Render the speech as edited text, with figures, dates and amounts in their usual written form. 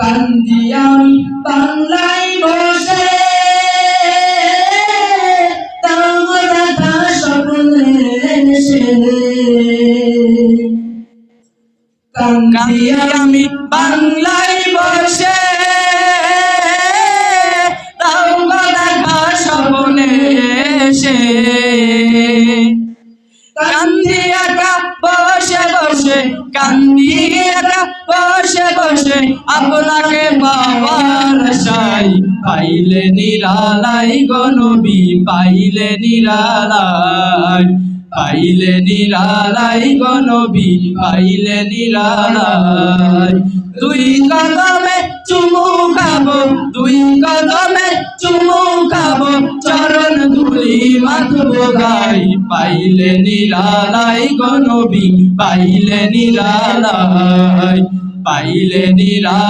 কান্দি আমি বাংলায় বসে তোমার দেখা স্বপ্নে এসে কান্দি আমি বাংলায় বসে তোমার দেখা স্বপ্নে এসে কান্দি একা বসে বসে কান্দি একা বসে বসে আপনাকে পাওয়ার আশায় পাইলে নিরালাই গো নবী পাইলে নিরালাই পাইলে নিরালাই গো নবী পাইলে নিরালাই দুই কদমে চুমু খাবো দুই কদমে চুমু খাবো চরণ ধুলি মাথবো গাই পাইলে নিরালাই গো নবী পাইলে নিরালাই পাইলে নিরালাই।